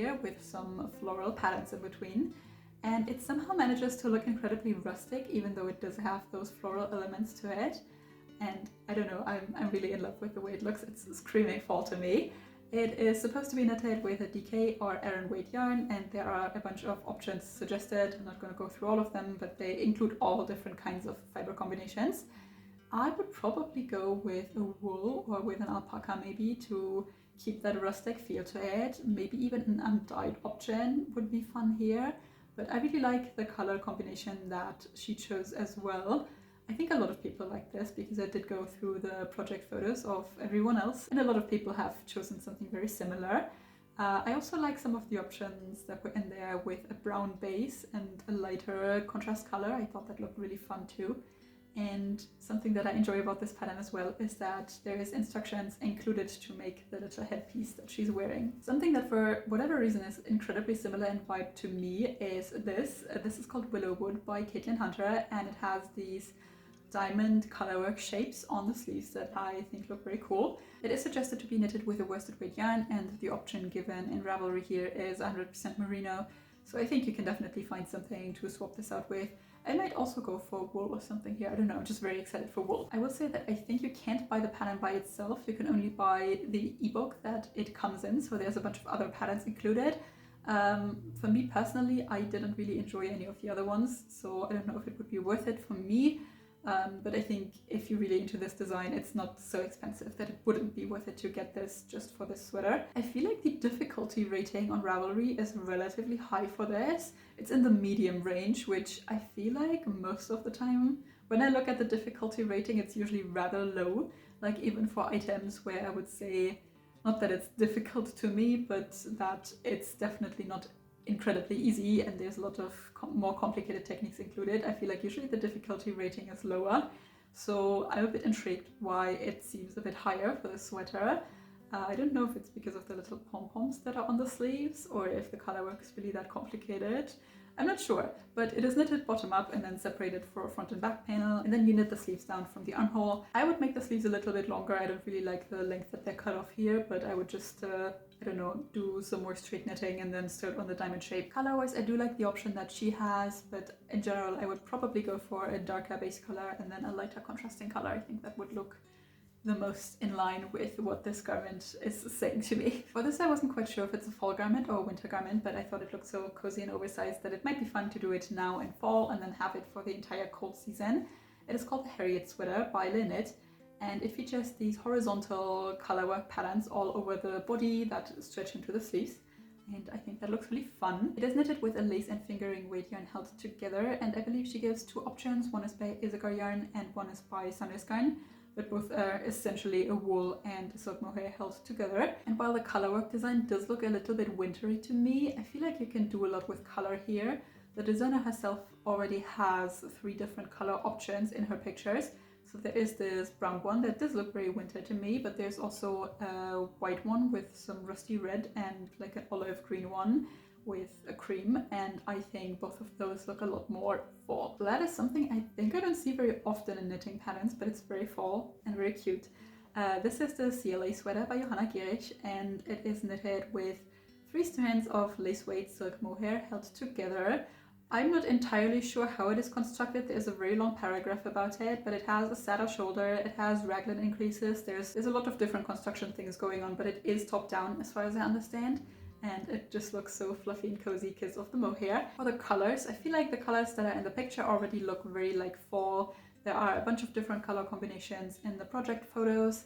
here with some floral patterns in between. And it somehow manages to look incredibly rustic, even though it does have those floral elements to it. And I don't know, I'm really in love with the way it looks. It's screaming fall to me. It is supposed to be knitted with a DK or Aran weight yarn, and there are a bunch of options suggested. I'm not going to go through all of them, but they include all different kinds of fiber combinations. I would probably go with a wool or with an alpaca maybe to keep that rustic feel to it. Maybe even an undyed option would be fun here, but I really like the color combination that she chose as well. I think a lot of people like this because I did go through the project photos of everyone else, and a lot of people have chosen something very similar. I also like some of the options that were in there with a brown base and a lighter contrast color. I thought that looked really fun too. And something that I enjoy about this pattern as well is that there is instructions included to make the little headpiece that she's wearing. Something that for whatever reason is incredibly similar in vibe to me is this. This is called Willow Wood by 𝗙𝗏𝗏𝗏, and it has these diamond colorwork shapes on the sleeves that I think look very cool. It is suggested to be knitted with a worsted weight yarn, and the option given in Ravelry here is 100% merino, so I think you can definitely find something to swap this out with. I might also go for wool or something here, I don't know, I'm just very excited for wool. I will say that I think you can't buy the pattern by itself, you can only buy the ebook that it comes in, so there's a bunch of other patterns included. For me personally, I didn't really enjoy any of the other ones, so I don't know if it would be worth it for me. But I think if you're really into this design, it's not so expensive that it wouldn't be worth it to get this just for this sweater. I feel like the difficulty rating on Ravelry is relatively high for this. It's in the medium range, which I feel like most of the time when I look at the difficulty rating, it's usually rather low. Like even for items where I would say, not that it's difficult to me, but that it's definitely not incredibly easy and there's a lot of more complicated techniques included, I feel like usually the difficulty rating is lower. So I'm a bit intrigued why it seems a bit higher for the sweater. I don't know if it's because of the little pom-poms that are on the sleeves or if the colorwork is really that complicated. I'm not sure, but it is knitted bottom up and then separated for a front and back panel, and then you knit the sleeves down from the armhole. I would make the sleeves a little bit longer. I don't really like the length that they're cut off here, but I would just, I don't know, do some more straight knitting and then start on the diamond shape. Color-wise, I do like the option that she has, but in general, I would probably go for a darker base color and then a lighter contrasting color. I think that would look the most in line with what this garment is saying to me. For this I wasn't quite sure if it's a fall garment or a winter garment, but I thought it looked so cozy and oversized that it might be fun to do it now in fall and then have it for the entire cold season. It is called the Harriet Sweater by 𝗙𝗏𝗏𝗏, and it features these horizontal colorwork patterns all over the body that stretch into the sleeves. And I think that looks really fun. It is knitted with a lace and fingering weight yarn held together, and I believe she gives 2 options. One is by 𝗙𝗚𝗚𝗚𝗏 yarn and one is by sonorus yarn, but both are essentially a wool and silk mohair held together. And while the colorwork design does look a little bit wintry to me, I feel like you can do a lot with color here. The designer herself already has 3 different color options in her pictures. So there is this brown one that does look very winter to me, but there's also a white one with some rusty red and like an olive green one with a cream, and I think both of those look a lot more fall. So that is something I think I don't see very often in knitting patterns, but it's very fall and very cute. This is the CLA sweater by 𝗙𝗏𝗙𝗧𝗏𝗏, and it is knitted with 3 strands of lace weight silk mohair held together. I'm not entirely sure how it is constructed. There's a very long paragraph about it, but it has a saddle shoulder, it has raglan increases, there's a lot of different construction things going on, but it is top down as far as I understand, and it just looks so fluffy and cozy because of the mohair. For the colors, I feel like the colors that are in the picture already look very like fall. There are a bunch of different color combinations in the project photos.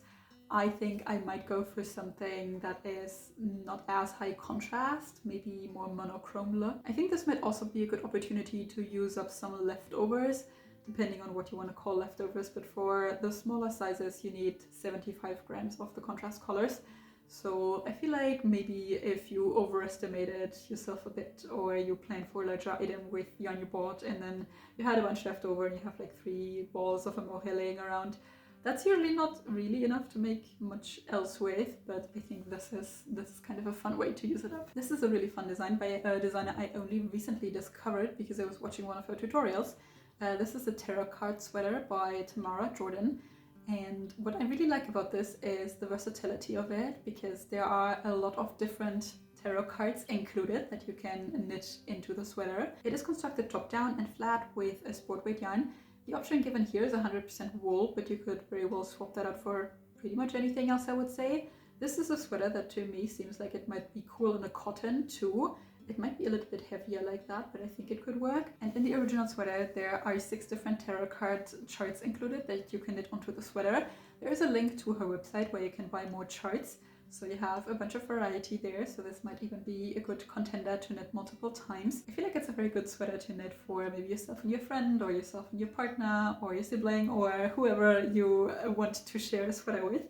I think I might go for something that is not as high contrast, maybe more monochrome look. I think this might also be a good opportunity to use up some leftovers, depending on what you want to call leftovers, but for the smaller sizes you need 75 grams of the contrast colors. So I feel like maybe if you overestimated yourself a bit, or you planned for a larger item with yarn you bought and then you had a bunch left over and you have like 3 balls of a mohair laying around, that's usually not really enough to make much else with, but I think this is kind of a fun way to use it up. This is a really fun design by a designer I only recently discovered because I was watching one of her tutorials. This is the tarot card sweater by Tamara Jordan, and what I really like about this is the versatility of it, because there are a lot of different tarot cards included that you can knit into the sweater. It is constructed top down and flat with a sport weight yarn. The option given here is 100% wool, but you could very well swap that out for pretty much anything else, I would say. This is a sweater that to me seems like it might be cool in a cotton too. It might be a little bit heavier like that, but I think it could work. And in the original sweater, there are 6 different tarot card charts included that you can knit onto the sweater. There is a link to her website where you can buy more charts. So you have a bunch of variety there, so this might even be a good contender to knit multiple times. I feel like it's a very good sweater to knit for maybe yourself and your friend, or yourself and your partner, or your sibling, or whoever you want to share a sweater with.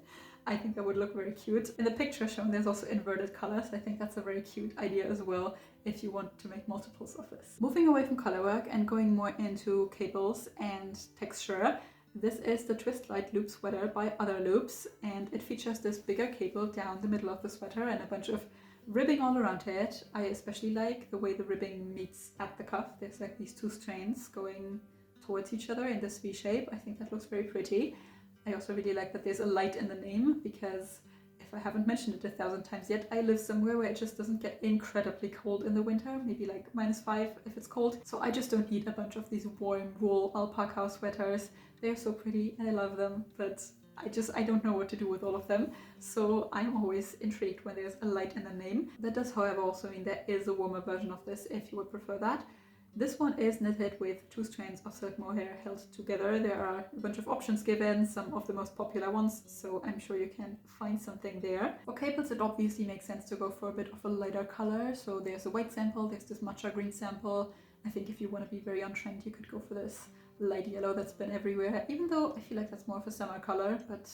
I think that would look very cute. In the picture shown, there's also inverted colors. I think that's a very cute idea as well if you want to make multiples of this. Moving away from colorwork and going more into cables and texture, this is the Twist Light Loop sweater by Other Loops, and it features this bigger cable down the middle of the sweater and a bunch of ribbing all around it. I especially like the way the ribbing meets at the cuff. There's like these 2 strands going towards each other in this V shape. I think that looks very pretty. I also really like that there's a light in the name, because if I haven't mentioned it 1,000 times yet, I live somewhere where it just doesn't get incredibly cold in the winter, maybe like -5 if it's cold. So I just don't need a bunch of these warm wool alpaca sweaters. They're so pretty and I love them, but I don't know what to do with all of them. So I'm always intrigued when there's a light in the name. That does, however, also mean there is a warmer version of this if you would prefer that. This one is knitted with 2 strands of silk mohair held together. There are a bunch of options given, some of the most popular ones, so I'm sure you can find something there. For cables, it obviously makes sense to go for a bit of a lighter color. So there's a white sample, there's this matcha green sample. I think if you want to be very on trend, you could go for this light yellow that's been everywhere, even though I feel like that's more of a summer color, but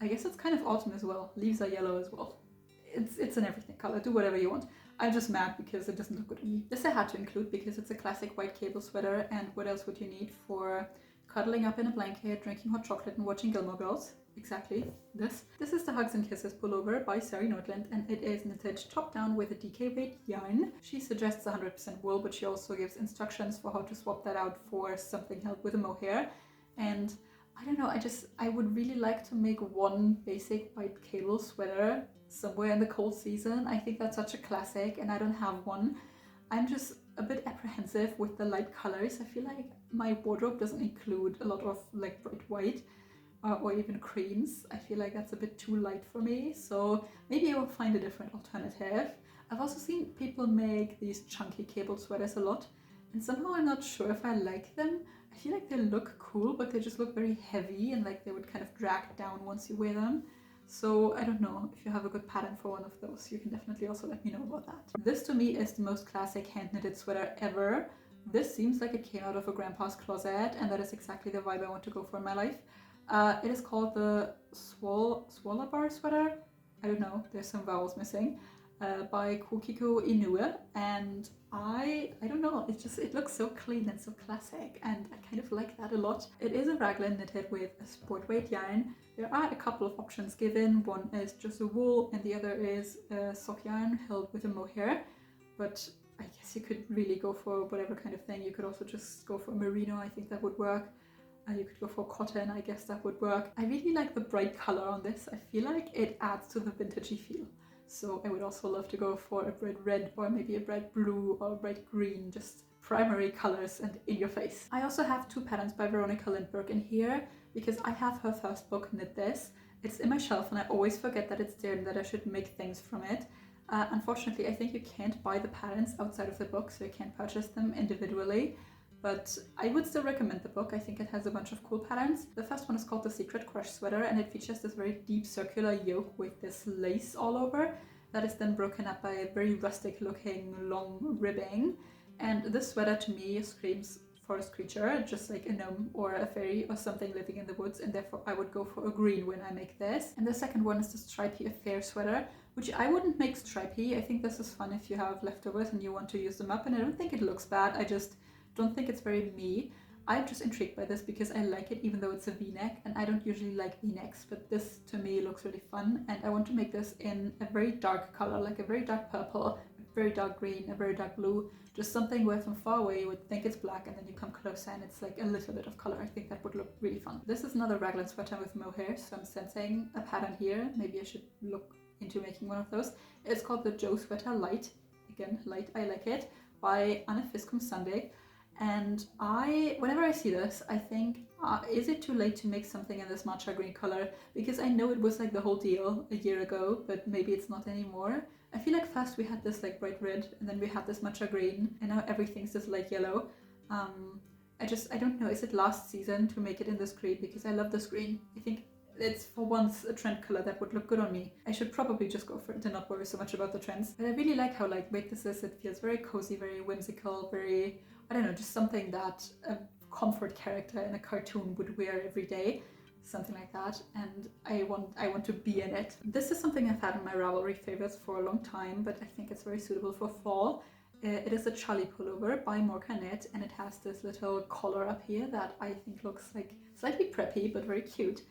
I guess it's kind of autumn as well. Leaves are yellow as well. It's an everything color, do whatever you want. I'm just mad because it doesn't look good on me. This I had to include because it's a classic white cable sweater, and what else would you need for cuddling up in a blanket, drinking hot chocolate and watching Gilmore Girls? Exactly this. This is the Hugs and Kisses pullover by Sari Nordland, and it is knitted top down with a DK weight yarn. She suggests 100% wool, but she also gives instructions for how to swap that out for something held with a mohair. And I don't know, I would really like to make one basic white cable sweater somewhere in the cold season. I think that's such a classic and I don't have one. I'm just a bit apprehensive with the light colors. I feel like my wardrobe doesn't include a lot of like bright white or even creams. I feel like that's a bit too light for me, so maybe I will find a different alternative. I've also seen people make these chunky cable sweaters a lot, and somehow I'm not sure if I like them. I feel like they look cool, but they just look very heavy and like they would kind of drag down once you wear them. So I don't know, if you have a good pattern for one of those, you can definitely also let me know about that. This to me is the most classic hand knitted sweater ever. This seems like it came out of a grandpa's closet, and that is exactly the vibe I want to go for in my life. It is called the 𝗙𝗚𝙗𝗚𝗙𝗚 sweater. I don't know, there's some vowels missing. By 𝗙𝗚𝗚𝗙𝗚𝗚, and I don't know, it looks so clean and so classic, and I kind of like that a lot. It is a raglan knitted with a sport weight yarn. There are a couple of options given. One is just a wool and the other is a sock yarn held with a mohair, but I guess you could really go for whatever kind of thing. You could also just go for merino, I think that would work. You could go for cotton, I guess that would work. I really like the bright color on this. I feel like it adds to the vintagey feel. So I would also love to go for a bright red or maybe a bright blue or a bright green, just primary colors and in your face. I also have two patterns by Veronica Lindberg in here because I have her first book, Knit This. It's in my shelf and I always forget that it's there and that I should make things from it. Unfortunately, I think you can't buy the patterns outside of the book, so you can't purchase them individually. But I would still recommend the book. I think it has a bunch of cool patterns. The first one is called The Secret Crush Sweater, and it features this very deep circular yoke with this lace all over that is then broken up by a very rustic looking long ribbing. And this sweater to me screams forest creature, just like a gnome or a fairy or something living in the woods, and therefore I would go for a green when I make this. And the second one is the stripy affair sweater, which I wouldn't make stripy. I think this is fun if you have leftovers and you want to use them up, and I don't think it looks bad. I just don't think it's very me. I'm just intrigued by this because I like it even though it's a v-neck, and I don't usually like v-necks, but this to me looks really fun, and I want to make this in a very dark color, like a very dark purple, a very dark green, a very dark blue, just something where from far away you would think it's black and then you come closer and it's like a little bit of color. I think that would look really fun. This is another raglan sweater with mohair, so I'm sensing a pattern here. Maybe I should look into making one of those. It's called the Joe Sweater Light. Again, light, I like it, by Anna Fiskum-Sunday. And whenever I see this, I think, is it too late to make something in this matcha green color? Because I know it was like the whole deal a year ago, but maybe it's not anymore. I feel like first we had this like bright red, and then we had this matcha green, and now everything's this light yellow. I don't know, is it last season to make it in this green? Because I love this green. I think it's for once a trend color that would look good on me. I should probably just go for it and not worry so much about the trends. But I really like how lightweight this is. It feels very cozy, very whimsical, very, I don't know, just something that a comfort character in a cartoon would wear every day. Something like that, and I want to be in it. This is something I've had in my Ravelry favorites for a long time, but I think it's very suitable for fall. It is a Charlie pullover by Morka Knit, and it has this little collar up here that I think looks like slightly preppy but very cute.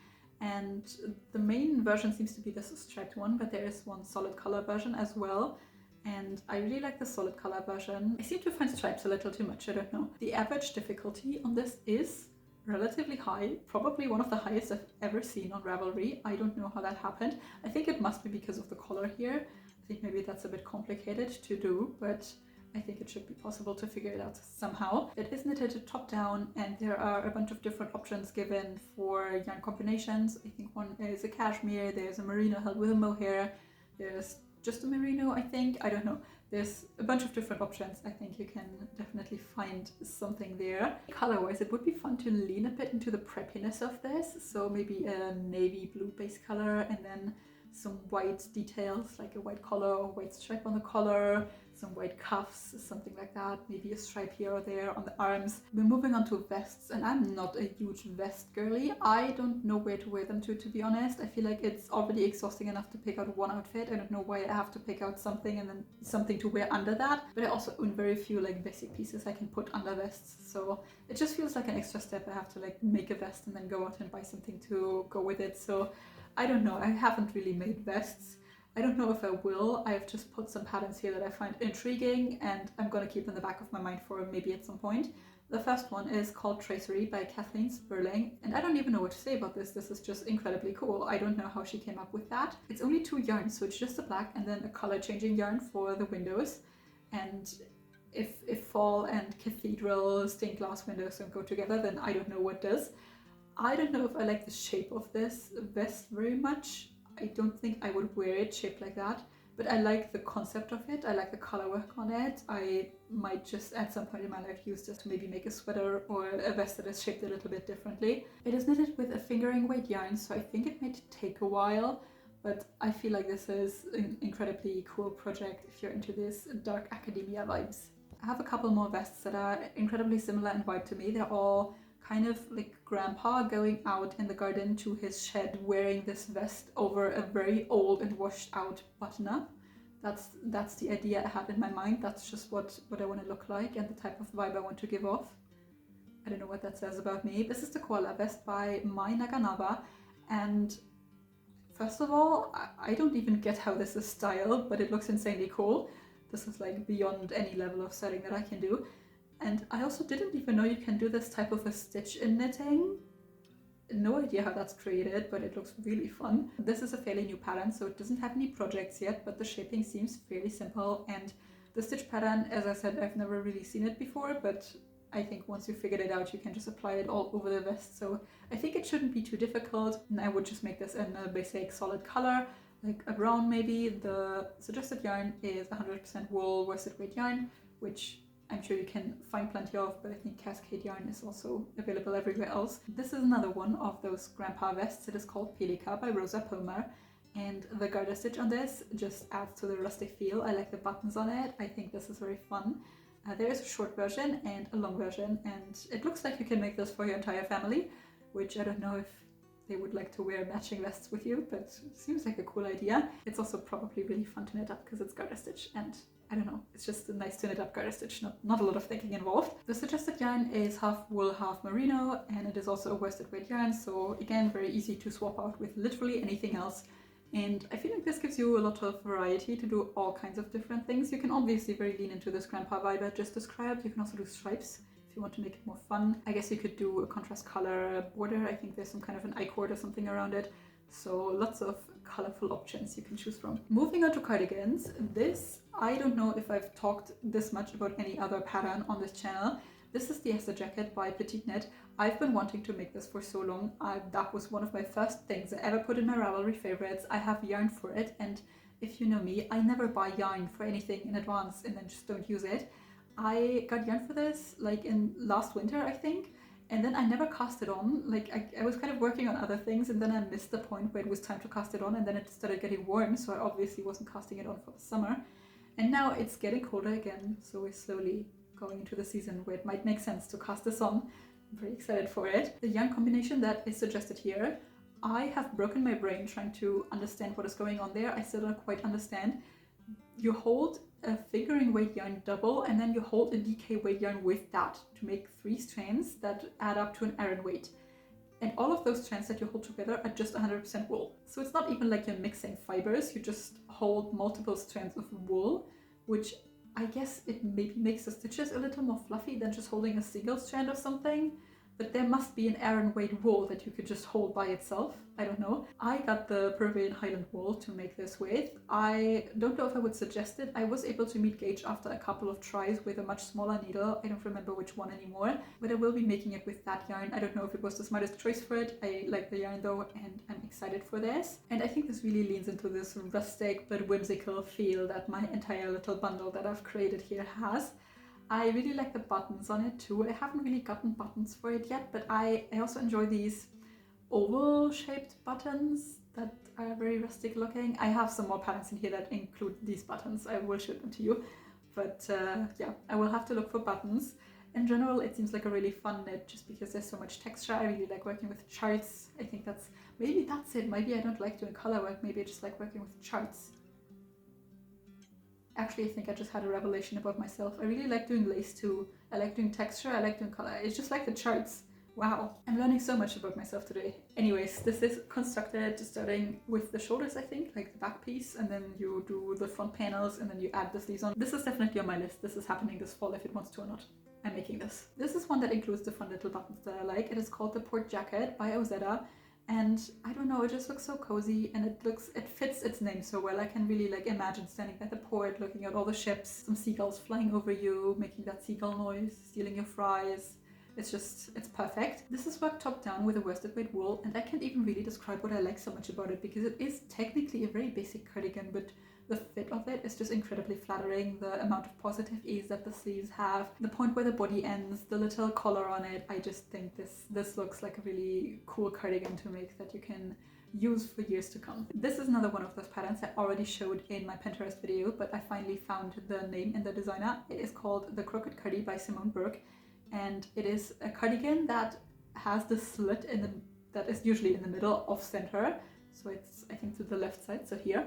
And the main version seems to be this striped one, but there is one solid color version as well. And I really like the solid color version. I seem to find stripes a little too much, I don't know. The average difficulty on this is relatively high, probably one of the highest I've ever seen on Ravelry. I don't know how that happened. I think it must be because of the collar here. I think maybe that's a bit complicated to do, but I think it should be possible to figure it out somehow. It is knitted top down, and there are a bunch of different options given for yarn combinations. I think one is a cashmere, there's a merino held with a mohair, there's just a merino, I think, I don't know. There's a bunch of different options. I think you can definitely find something there. Color-wise, it would be fun to lean a bit into the preppiness of this. So maybe a navy blue base color and then some white details, like a white collar or white stripe on the collar, some white cuffs, something like that, maybe a stripe here or there on the arms. We're moving on to vests, and I'm not a huge vest girly. I don't know where to wear them to be honest. I feel like it's already exhausting enough to pick out one outfit. I don't know why I have to pick out something and then something to wear under that, but I also own very few like basic pieces I can put under vests, so it just feels like an extra step. I have to like make a vest and then go out and buy something to go with it, so I don't know. I haven't really made vests. I don't know if I will. I've just put some patterns here that I find intriguing, and I'm going to keep in the back of my mind for maybe at some point. The first one is called Tracery by Kathleen Sperling, and I don't even know what to say about this. This is just incredibly cool. I don't know how she came up with that. It's only 2 yarns, so it's just a black and then a color changing yarn for the windows. And if fall and cathedral stained glass windows don't go together, then I don't know what does. I don't know if I like the shape of this vest very much. I don't think I would wear it shaped like that. but I like the concept of it. I like the color work on it. I might just at some point in my life use this to maybe make a sweater or a vest that is shaped a little bit differently. It is knitted with a fingering weight yarn, so I think it might take a while, but I feel like this is an incredibly cool project if you're into this dark academia vibes. I have a couple more vests that are incredibly similar in vibe to me. They're all kind of like grandpa going out in the garden to his shed wearing this vest over a very old and washed out button-up. That's the idea I had in my mind. That's just what I want to look like and the type of vibe I want to give off. I don't know what that says about me. This is the koala vest by Mai Naganawa, and first of all, I don't even get how this is styled, but it looks insanely cool. This is like beyond any level of styling that I can do. And I also didn't even know you can do this type of a stitch in knitting. No idea how that's created, but it looks really fun. This is a fairly new pattern, so it doesn't have any projects yet, but the shaping seems fairly simple. And the stitch pattern, as I said, I've never really seen it before, but I think once you figured it out, you can just apply it all over the vest. So I think it shouldn't be too difficult. And I would just make this in a basic solid color, like a brown maybe. The suggested yarn is 100% wool worsted weight yarn, which I'm sure you can find plenty of, but I think Cascade yarn is also available everywhere else. This is another one of those grandpa vests. It is called 𝗙𝗚𝗏𝗗 by Rosa Pomer, and the garter stitch on this just adds to the rustic feel. I like the buttons on it. I think this is very fun. There is a short version and a long version, and it looks like you can make this for your entire family, which I don't know if they would like to wear matching vests with you, but it seems like a cool idea. It's also probably really fun to knit up because it's garter stitch, and I don't know, it's just nice to knit up garter stitch, not a lot of thinking involved. The suggested yarn is half wool, half merino, and it is also a worsted weight yarn, so again, very easy to swap out with literally anything else. And I feel like this gives you a lot of variety to do all kinds of different things. You can obviously very lean into this grandpa vibe I just described. You can also do stripes if you want to make it more fun. I guess you could do a contrast color border. I think there's some kind of an I-cord or something around it. So lots of colorful options you can choose from. Moving on to cardigans. This, I don't know if I've talked this much about any other pattern on this channel. This is the Esther jacket by Petite Knit. I've been wanting to make this for so long. That was one of my first things I ever put in my Ravelry favorites. I have yarn for it, and if you know me, I never buy yarn for anything in advance and then just don't use it. I got yarn for this like in last winter, I think, and then I never cast it on. Like I was kind of working on other things, and then I missed the point where it was time to cast it on, and then it started getting warm, so I obviously wasn't casting it on for the summer. And now it's getting colder again, so we're slowly going into the season where it might make sense to cast this on. I'm very excited for it. The yarn combination that is suggested here, I have broken my brain trying to understand what is going on there. I still don't quite understand. You hold a fingering weight yarn double, and then you hold a DK weight yarn with that to make 3 strands that add up to an Aran weight. And all of those strands that you hold together are just 100% wool. So it's not even like you're mixing fibers, you just hold multiple strands of wool, which I guess it maybe makes the stitches a little more fluffy than just holding a single strand of something. But there must be an Aran weight wool that you could just hold by itself. I don't know. I got the Peruvian Highland wool to make this with. I don't know if I would suggest it. I was able to meet gauge after a couple of tries with a much smaller needle. I don't remember which one anymore, but I will be making it with that yarn. I don't know if it was the smartest choice for it. I like the yarn though, and I'm excited for this. And I think this really leans into this rustic but whimsical feel that my entire little bundle that I've created here has. I really like the buttons on it too. I haven't really gotten buttons for it yet, but I also enjoy these oval shaped buttons that are very rustic looking. I have some more patterns in here that include these buttons. I will show them to you, but yeah, I will have to look for buttons. In general, it seems like a really fun knit just because there's so much texture. I really like working with charts. I think that's it. Maybe I don't like doing color work. Maybe I just like working with charts. Actually, I think I just had a revelation about myself. I really like doing lace too. I like doing texture, I like doing color. It's just like the charts. Wow, I'm learning so much about myself today. Anyways, this is constructed starting with the shoulders, I think, like the back piece, and then you do the front panels, and then you add the sleeves on. This is definitely on my list. This is happening this fall if it wants to or not. I'm making this. This is one that includes the fun little buttons that I like. It is called the Port Jacket by 𝗙𝗚𝗏𝗗𝗏. And I don't know, it just looks so cozy, and it fits its name so well. I can really like imagine standing at the port, looking at all the ships, some seagulls flying over you, making that seagull noise, stealing your fries. It's perfect. This is worked top down with a worsted weight wool, and I can't even really describe what I like so much about it because it is technically a very basic cardigan, but The fit of it is just incredibly flattering. The amount of positive ease that the sleeves have, the point where the body ends, the little collar on it. I just think this looks like a really cool cardigan to make that you can use for years to come. This is another one of those patterns I already showed in my Pinterest video, but I finally found the name and the designer. It is called the Crooked Cardi by Simone Burke, and it is a cardigan that has the slit in the that is usually in the middle of center, so it's I think to the left side, so here.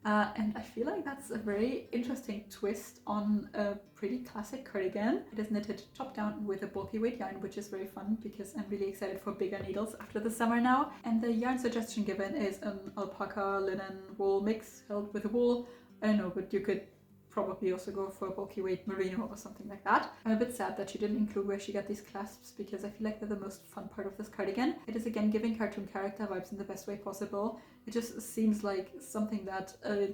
And I feel like that's a very interesting twist on a pretty classic cardigan. It is knitted top down with a bulky weight yarn, which is very fun because I'm really excited for bigger needles after the summer now. And the yarn suggestion given is an alpaca linen wool mix held with a wool. I don't know, but you could probably also go for a bulky weight merino or something like that. I'm a bit sad that she didn't include where she got these clasps because I feel like they're the most fun part of this cardigan. It is again giving cartoon character vibes in the best way possible. It just seems like something that a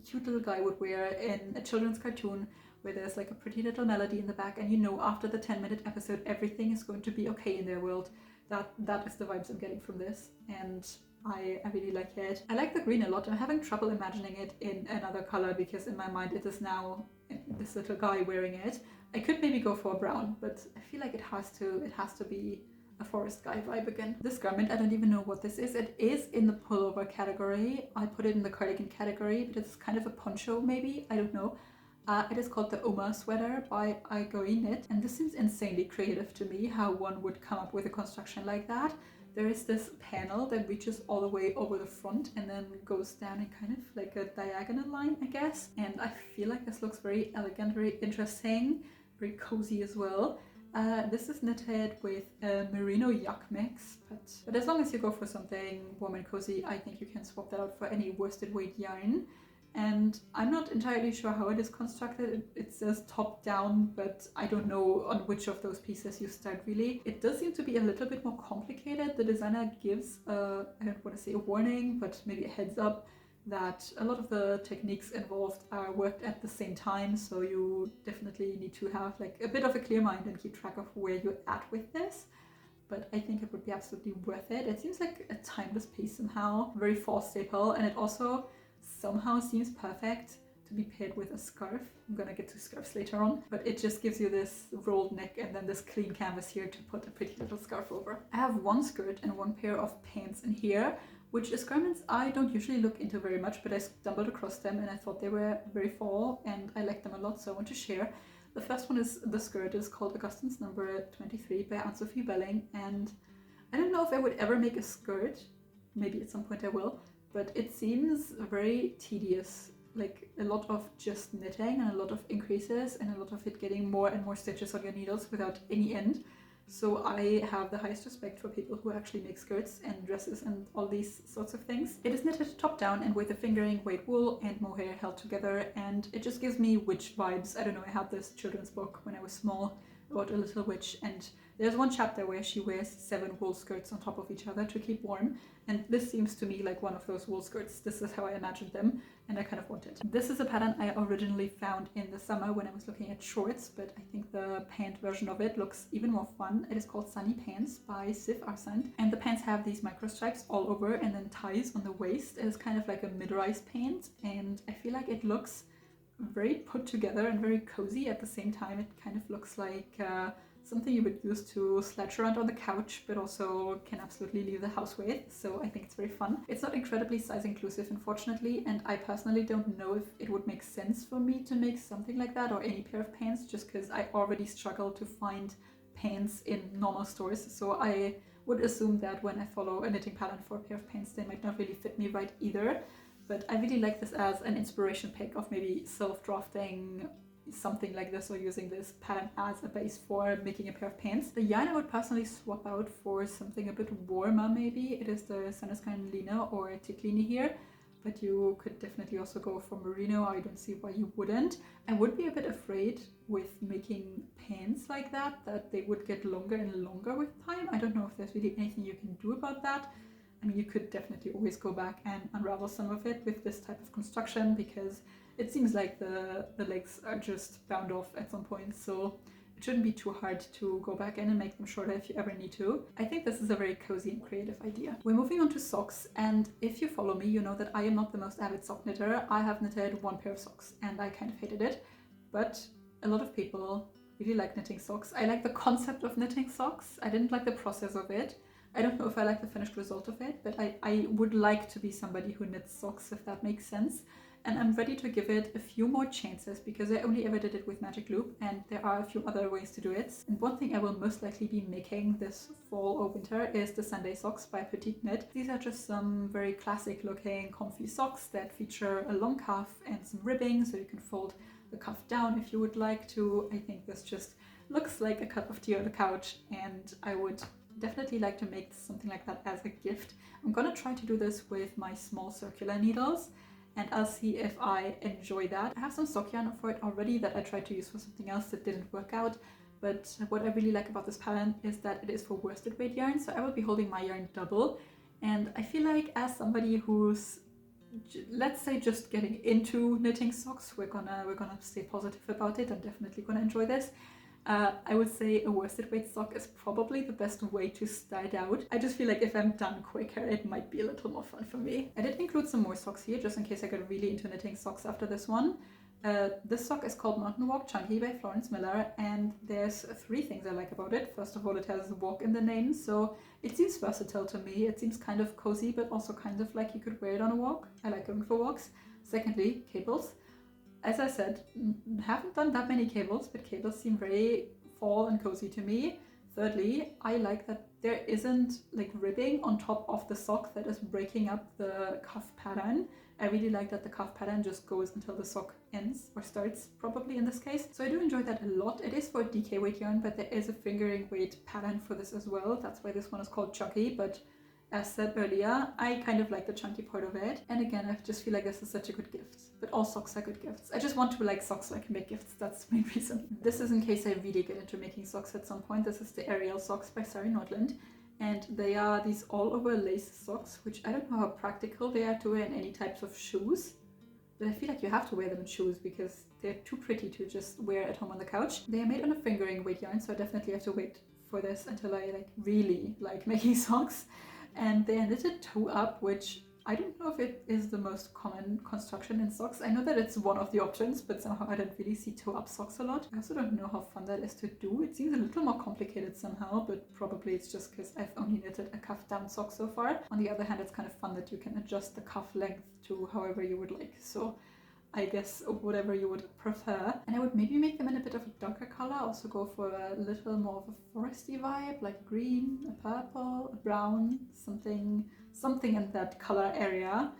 cute little guy would wear in a children's cartoon where there's like a pretty little melody in the back, and you know after the 10-minute episode everything is going to be okay in their world. That is the vibes I'm getting from this, and I really like it. I like the green a lot. I'm having trouble imagining it in another color because in my mind it is now this little guy wearing it. I could maybe go for a brown, but I feel like it has to be a forest guy vibe again. This garment, I don't even know what this is. It is in the pullover category. I put it in the cardigan category, but it's kind of a poncho maybe, I don't know. It is called the 𝗙𝗚𝗡𝗏 sweater by 𝗙𝗏𝗏𝗏, and this seems insanely creative to me, how one would come up with a construction like that. There is this panel that reaches all the way over the front and then goes down in kind of like a diagonal line, I guess. And I feel like this looks very elegant, very interesting, very cozy as well. This is knitted with a merino yak mix, but as long as you go for something warm and cozy, I think you can swap that out for any worsted weight yarn. And I'm not entirely sure how it is constructed. It says top down, but I don't know on which of those pieces you start really. It does seem to be a little bit more complicated. The designer gives I don't want to say a warning, but maybe a heads up that a lot of the techniques involved are worked at the same time, so you definitely need to have like a bit of a clear mind and keep track of where you're at with this. But I think it would be absolutely worth it. It seems like a timeless piece somehow, very fall staple, and it also somehow seems perfect to be paired with a scarf. I'm gonna get to scarves later on, but it just gives you this rolled neck and then this clean canvas here to put a pretty little scarf over. I have one skirt and one pair of pants in here, which is garments I don't usually look into very much, but I stumbled across them and I thought they were very fall and I like them a lot, so I want to share. The first one is the skirt. It's called Augustine's Number 23 by Anne-Sophie Belling, and I don't know if I would ever make a skirt. Maybe at some point I will. But it seems very tedious, like a lot of just knitting and a lot of increases and a lot of it getting more and more stitches on your needles without any end. So I have the highest respect for people who actually make skirts and dresses and all these sorts of things. It is knitted top down and with a fingering weight wool and mohair held together, and it just gives me witch vibes. I don't know, I had this children's book when I was small about a little witch, and there's one chapter where she wears 7 wool skirts on top of each other to keep warm, and this seems to me like one of those wool skirts. This is how I imagined them, and I kind of want it. This is a pattern I originally found in the summer when I was looking at shorts, but I think the pant version of it looks even more fun. It is called Sunny Pants by 𝗙𝗏𝗏𝗏𝗏, and the pants have these micro stripes all over and then ties on the waist. It is kind of like a mid-rise pant, and I feel like it looks very put together and very cozy at the same time. It kind of looks like something you would use to slouch around on the couch, but also can absolutely leave the house with, so I think it's very fun. It's not incredibly size inclusive, unfortunately, and I personally don't know if it would make sense for me to make something like that or any pair of pants, just because I already struggle to find pants in normal stores, so I would assume that when I follow a knitting pattern for a pair of pants, they might not really fit me right either. But I really like this as an inspiration pick of maybe self-drafting something like this or using this pattern as a base for making a pair of pants. The yarn I would personally swap out for something a bit warmer maybe. It is the 𝗙𝗏𝗏𝗏𝗏 or 𝗙𝗏𝗏𝗏𝗏 here, but you could definitely also go for merino. I don't see why you wouldn't. I would be a bit afraid with making pants like that they would get longer and longer with time. I don't know if there's really anything you can do about that. I mean, you could definitely always go back and unravel some of it with this type of construction, because it seems like the legs are just bound off at some point, so it It shouldn't be too hard to go back in and make them shorter if you ever need to. I think this is a very cozy and creative idea. We're moving on to socks, and if you follow me, you know that I am not the most avid sock knitter. I have knitted one pair of socks and I kind of hated it, but a lot of people really like knitting socks. I like the concept of knitting socks. I didn't like the process of it. I don't know if I like the finished result of it, but I would like to be somebody who knits socks, if that makes sense. And I'm ready to give it a few more chances because I only ever did it with Magic Loop and there are a few other ways to do it. And one thing I will most likely be making this fall or winter is the Sunday socks by Petite Knit. These are just some very classic looking comfy socks that feature a long cuff and some ribbing so you can fold the cuff down if you would like to. I think this just looks like a cup of tea on the couch and I would definitely like to make something like that as a gift. I'm gonna try to do this with my small circular needles and I'll see if I enjoy that. I have some sock yarn for it already that I tried to use for something else that didn't work out, but what I really like about this pattern is that it is for worsted weight yarn, so I will be holding my yarn double, and I feel like as somebody who's, let's say, just getting into knitting socks, we're gonna stay positive about it. I'm definitely gonna enjoy this. I would say a worsted weight sock is probably the best way to start out. I just feel like if I'm done quicker, it might be a little more fun for me. I did include some more socks here, just in case I get really into knitting socks after this one. This sock is called Mountain Walk Chunky by Florence Miller, and there's 3 things I like about it. First of all, it has walk in the name, so it seems versatile to me. It seems kind of cozy, but also kind of like you could wear it on a walk. I like going for walks. Secondly, cables. As I said, haven't done that many cables, but cables seem very fall and cozy to me. Thirdly, I like that there isn't like ribbing on top of the sock that is breaking up the cuff pattern. I really like that the cuff pattern just goes until the sock ends, or starts probably in this case. So I do enjoy that a lot. It is for DK weight yarn, but there is a fingering weight pattern for this as well. That's why this one is called chunky, but as said earlier, I kind of like the chunky part of it. And again, I just feel like this is such a good gift. But all socks are good gifts. I just want to like socks so I can make gifts. That's the main reason. This is in case I really get into making socks at some point. This is the Ariel socks by Sarah Nordland. And they are these all over lace socks, which I don't know how practical they are to wear in any types of shoes. But I feel like you have to wear them in shoes because they're too pretty to just wear at home on the couch. They are made on a fingering weight yarn, so I definitely have to wait for this until I like really like making socks. And they are knitted toe up, which I don't know if it is the most common construction in socks. I know that it's one of the options, but somehow I don't really see toe up socks a lot. I also don't know how fun that is to do. It seems a little more complicated somehow, but probably it's just because I've only knitted a cuff down sock so far. On the other hand, it's kind of fun that you can adjust the cuff length to however you would like. So I guess whatever you would prefer. And I would maybe make them in a bit of a darker color, also go for a little more of a foresty vibe, like green, a purple, a brown, something in that color area.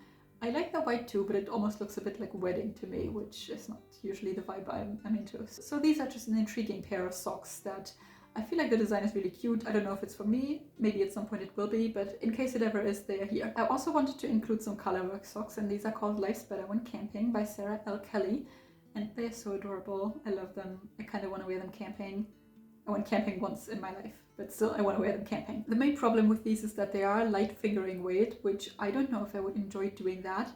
I like the white too, but it almost looks a bit like wedding to me, which is not usually the vibe I'm into. So these are just an intriguing pair of socks that I feel like the design is really cute. I don't know if it's for me, maybe at some point it will be, but in case it ever is, they are here. I also wanted to include some colorwork socks, and these are called Life's Better When Camping by Sarah L. Kelly, and they're so adorable. I love them. I kind of want to wear them camping. I went camping once in my life, but still I want to wear them camping. The main problem with these is that they are light fingering weight, which I don't know if I would enjoy doing that.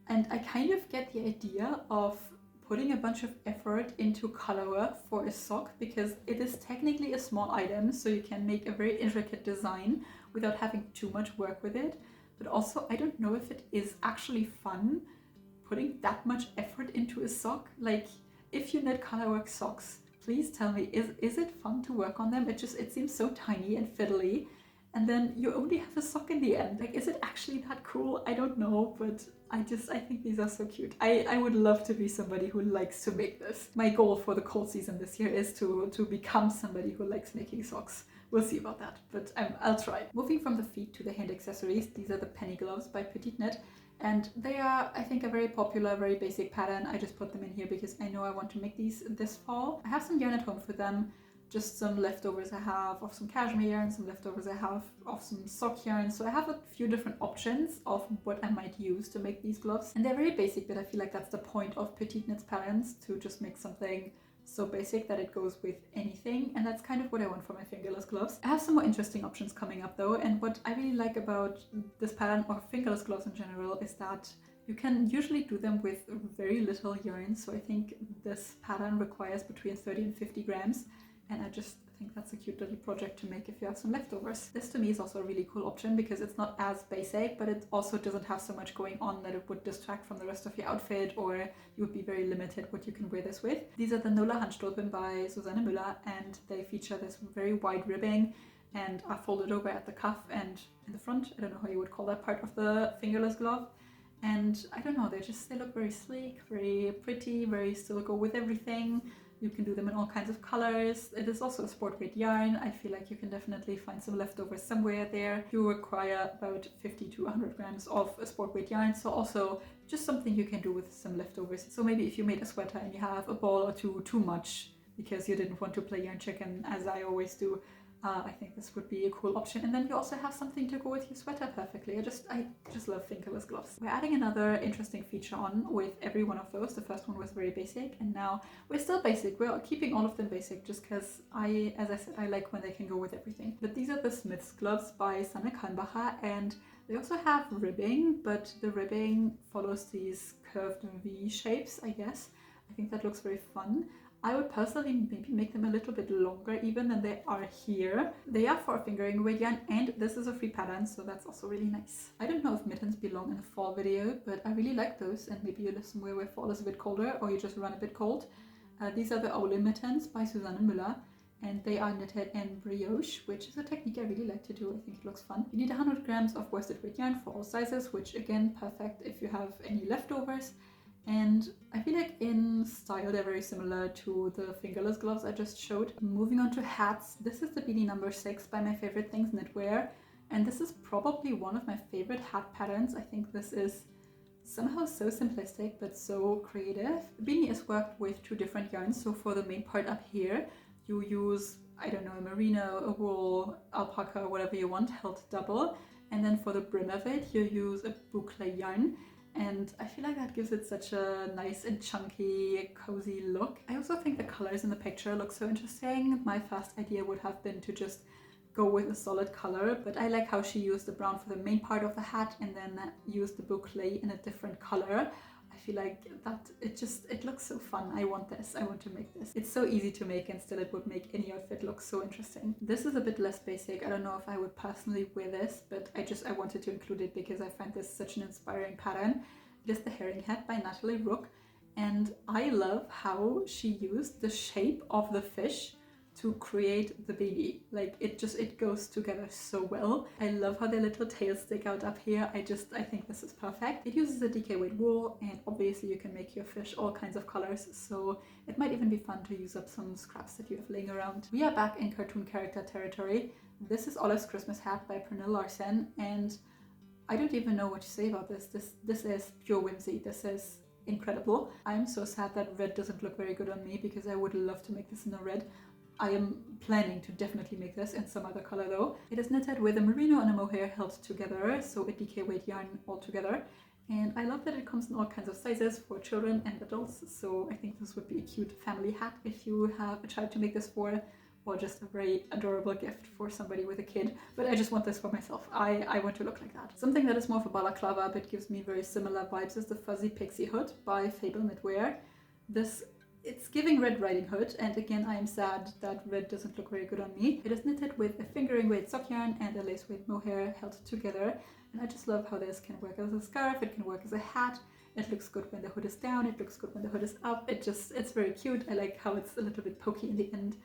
And I kind of get the idea of putting a bunch of effort into colorwork for a sock because it is technically a small item, so you can make a very intricate design without having too much work with it. But also, I don't know if it is actually fun putting that much effort into a sock. Like, if you knit colorwork socks, please tell me, is it fun to work on them? It seems so tiny and fiddly, and then you only have a sock in the end. Like, is it actually that cool? I don't know, but I think these are so cute. I would love to be somebody who likes to make this. My goal for the cold season this year is to become somebody who likes making socks. We'll see about that, but I'll try. Moving from the feet to the hand accessories, these are the penny gloves by Petite Knit, and they are, I think, a very popular, very basic pattern. I just put them in here because I know I want to make these this fall. I have some yarn at home for them. Just some leftovers I have of some cashmere yarn, some leftovers I have of some sock yarn. So I have a few different options of what I might use to make these gloves. And they're very basic, but I feel like that's the point of Petite Knit's patterns, to just make something so basic that it goes with anything. And that's kind of what I want for my fingerless gloves. I have some more interesting options coming up though. And what I really like about this pattern, or fingerless gloves in general, is that you can usually do them with very little yarn. So I think this pattern requires between 30 and 50 grams. and I just think that's a cute little project to make if you have some leftovers. This to me is also a really cool option because it's not as basic, but it also doesn't have so much going on that it would distract from the rest of your outfit, or you would be very limited what you can wear this with. These are the 𝗙𝗚𝙀𝗚𝗚𝗏 by 𝗙𝗏𝙗, and they feature this very wide ribbing and are folded over at the cuff and in the front. I don't know how you would call that part of the fingerless glove. And I don't know, they look very sleek, very pretty, very still go with everything. You can do them in all kinds of colors. It is also a sport weight yarn. I feel like you can definitely find some leftovers somewhere there. You require about 50 to 100 grams of a sport weight yarn, so also just something you can do with some leftovers. So maybe if you made a sweater and you have a ball or two too much because you didn't want to play yarn chicken, as I always do, I think this would be a cool option. And then you also have something to go with your sweater perfectly. I just love fingerless gloves. We're adding another interesting feature on with every one of those. The first one was very basic, and now we're still basic. We're keeping all of them basic just because as I said, I like when they can go with everything. But these are the Smith's gloves by 𝗙𝗏𝗏𝗏𝗏, and they also have ribbing, but the ribbing follows these curved V shapes, I guess. I think that looks very fun. I would personally maybe make them a little bit longer even than they are here. They are for fingering weight yarn, and this is a free pattern, so that's also really nice. I don't know if mittens belong in the fall video, but I really like those, and maybe you live somewhere where fall is a bit colder or you just run a bit cold. These are the Ole mittens by 𝗙𝗏𝗏𝗏𝗏, and they are knitted in brioche, which is a technique I really like to do. I think it looks fun. You need 100 grams of worsted weight yarn for all sizes, which again, perfect if you have any leftovers. And I feel like in style they're very similar to the fingerless gloves I just showed. Moving on to hats, this is the beanie number 6 by My Favorite Things Knitwear, and this is probably one of my favorite hat patterns. I think this is somehow so simplistic but so creative. The beanie is worked with 2 different yarns, so for the main part up here you use, I don't know, a merino, a wool, alpaca, whatever you want, held double, and then for the brim of it you use a boucle yarn. And I feel like that gives it such a nice and chunky, cozy look. I also think the colors in the picture look so interesting. My first idea would have been to just go with a solid color, but I like how she used the brown for the main part of the hat and then used the boucle in a different color. I feel like that it looks so fun. I want this. I want to make this. It's so easy to make, and still it would make any outfit look so interesting. This is a bit less basic. I don't know if I would personally wear this, but I wanted to include it because I find this such an inspiring pattern. It is the herring hat by Natalie Rook, and I love how she used the shape of the fish to create the baby. Like it goes together so well. I love how the little tails stick out up here. I think this is perfect. It uses a DK weight wool, and obviously you can make your fish all kinds of colors, so it might even be fun to use up some scraps that you have laying around. We are back in cartoon character territory. This is Olive's Christmas hat by Pernille Larsen, and I don't even know what to say about this. This is pure whimsy. This is incredible. I'm so sad that red doesn't look very good on me because I would love to make this in a red. I am planning to definitely make this in some other color though. It is knitted with a merino and a mohair held together, so a DK weight yarn all together. And I love that it comes in all kinds of sizes for children and adults, so I think this would be a cute family hat if you have a child to make this for, or just a very adorable gift for somebody with a kid. But I just want this for myself. I want to look like that. Something that is more of a balaclava but gives me very similar vibes is the Fuzzy Pixie Hood by Fable Knitwear. It's giving Red Riding Hood, and again I am sad that red doesn't look very good on me. It is knitted with a fingering weight sock yarn and a lace weight mohair held together, and I just love how this can work as a scarf, it can work as a hat, it looks good when the hood is down, it looks good when the hood is up, it's very cute. I like how it's a little bit pokey in the end,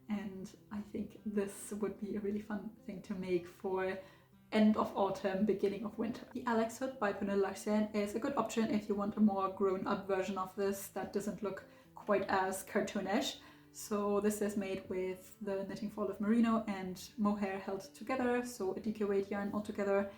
and I think this would be a really fun thing to make for end of autumn, beginning of winter. The Alex hood by Pernille Larsen is a good option if you want a more grown-up version of this that doesn't look quite as cartoonish. So this is made with the knitting fall of merino and mohair held together, so a DK weight yarn all together,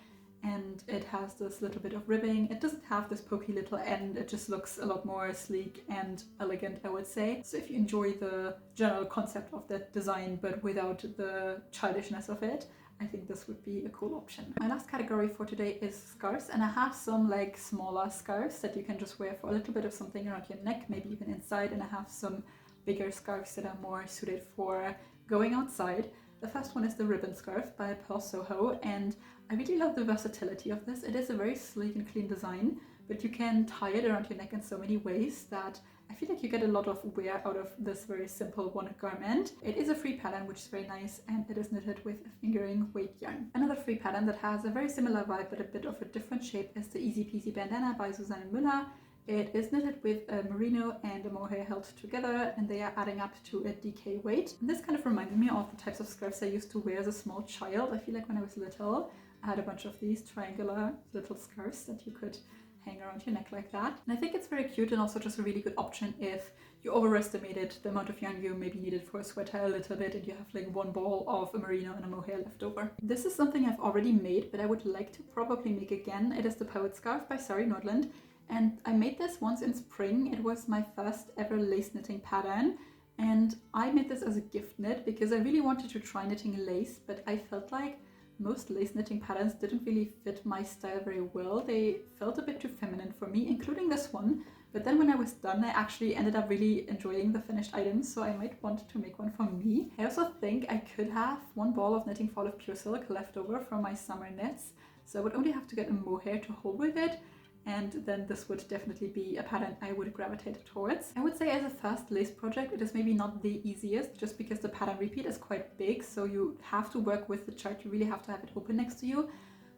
and it has this little bit of ribbing. It doesn't have this pokey little end, it just looks a lot more sleek and elegant, I would say. So if you enjoy the general concept of that design but without the childishness of it, I think this would be a cool option. My last category for today is scarves, and I have some like smaller scarves that you can just wear for a little bit of something around your neck, maybe even inside, and I have some bigger scarves that are more suited for going outside. The first one is the ribbon scarf by Pearl Soho, and I really love the versatility of this. It is a very sleek and clean design, but you can tie it around your neck in so many ways that I feel like you get a lot of wear out of this very simple one garment. It is a free pattern, which is very nice, and it is knitted with a fingering weight yarn. Another free pattern that has a very similar vibe but a bit of a different shape is the Easy Peasy Bandana by 𝗀𝗏𝗏𝗚. It is knitted with a merino and a mohair held together, and they are adding up to a DK weight. And this kind of reminds me of the types of scarves I used to wear as a small child. I feel like when I was little, I had a bunch of these triangular little scarves that you could hang around your neck like that. And I think it's very cute and also just a really good option if you overestimated the amount of yarn you maybe needed for a sweater a little bit and you have like one ball of a merino and a mohair left over. This is something I've already made, but I would like to probably make again. It is the Poet Scarf by Sari Nordland. And I made this once in spring. It was my first ever lace knitting pattern, and I made this as a gift knit because I really wanted to try knitting lace, but I felt like most lace knitting patterns didn't really fit my style very well. They felt a bit too feminine for me, including this one. But then when I was done, I actually ended up really enjoying the finished items, so I might want to make one for me. I also think I could have one ball of Knitting Fall of Pure Silk left over from my summer knits, so I would only have to get a mohair to hold with it. And then this would definitely be a pattern I would gravitate towards. I would say as a first lace project, it is maybe not the easiest just because the pattern repeat is quite big, so you have to work with the chart, you really have to have it open next to you.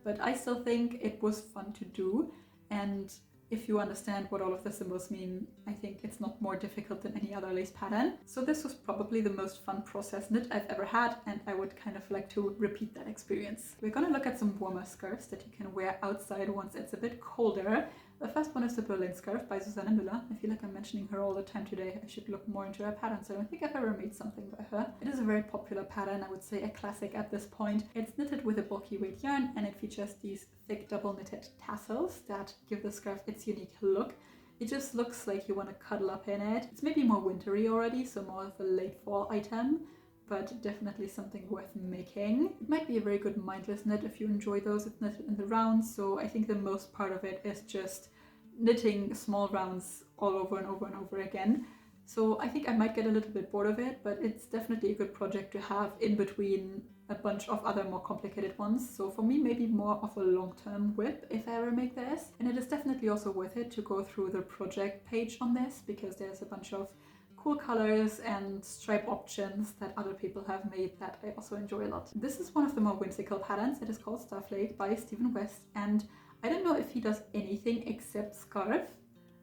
But I still think it was fun to do, and if you understand what all of the symbols mean, I think it's not more difficult than any other lace pattern. So this was probably the most fun process knit I've ever had, and I would kind of like to repeat that experience. We're gonna look at some warmer scarves that you can wear outside once it's a bit colder. The first one is the Berlin scarf by 𝗀𝗏𝗏𝗚. I feel like I'm mentioning her all the time today. I should look more into her patterns. I don't think I've ever made something by her. It is a very popular pattern, I would say a classic at this point. It's knitted with a bulky weight yarn, and it features these thick double knitted tassels that give the scarf its unique look. It just looks like you want to cuddle up in it. It's maybe more wintry already, so more of a late fall item, but definitely something worth making. It might be a very good mindless knit if you enjoy those. It's knitted in the rounds, so I think the most part of it is just knitting small rounds all over and over and over again. So I think I might get a little bit bored of it, but it's definitely a good project to have in between a bunch of other more complicated ones. So for me, maybe more of a long-term whip if I ever make this. And it is definitely also worth it to go through the project page on this, because there's a bunch of cool colors and stripe options that other people have made that I also enjoy a lot. This is one of the more whimsical patterns. It is called Starflake by Stephen West, and I don't know if he does anything except scarf.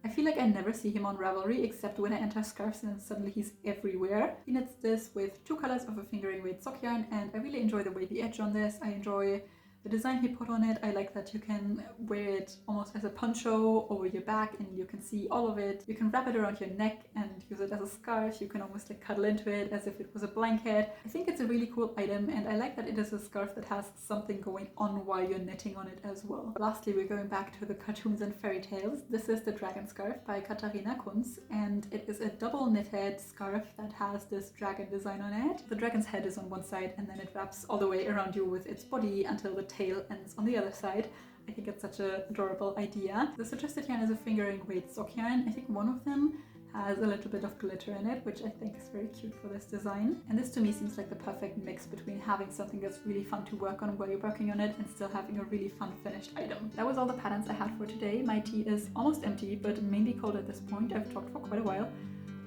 I feel like I never see him on Ravelry except when I enter scarves, and suddenly he's everywhere. He knits this with 2 colors of a fingering weight sock yarn, and I really enjoy the wavy edge on this. I enjoy the design he put on it. I like that you can wear it almost as a poncho over your back and you can see all of it. You can wrap it around your neck and use it as a scarf. You can almost like cuddle into it as if it was a blanket. I think it's a really cool item, and I like that it is a scarf that has something going on while you're knitting on it as well. Lastly, we're going back to the cartoons and fairy tales. This is the Dragon Scarf by 𝗙𝗏𝗏𝗚, and it is a double knitted scarf that has this dragon design on it. The dragon's head is on one side, and then it wraps all the way around you with its body until the tail ends on the other side. I think it's such an adorable idea. The suggested yarn is a fingering weight sock yarn. I think one of them has a little bit of glitter in it, which I think is very cute for this design. And this to me seems like the perfect mix between having something that's really fun to work on while you're working on it and still having a really fun finished item. That was all the patterns I had for today. My tea is almost empty, but mainly cold at this point. I've talked for quite a while.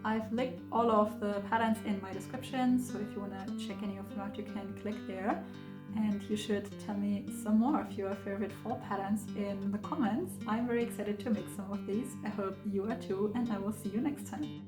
I've linked all of the patterns in my description, so if you want to check any of them out, you can click there. And you should tell me some more of your favorite fall patterns in the comments. I'm very excited to make some of these. I hope you are too, and I will see you next time.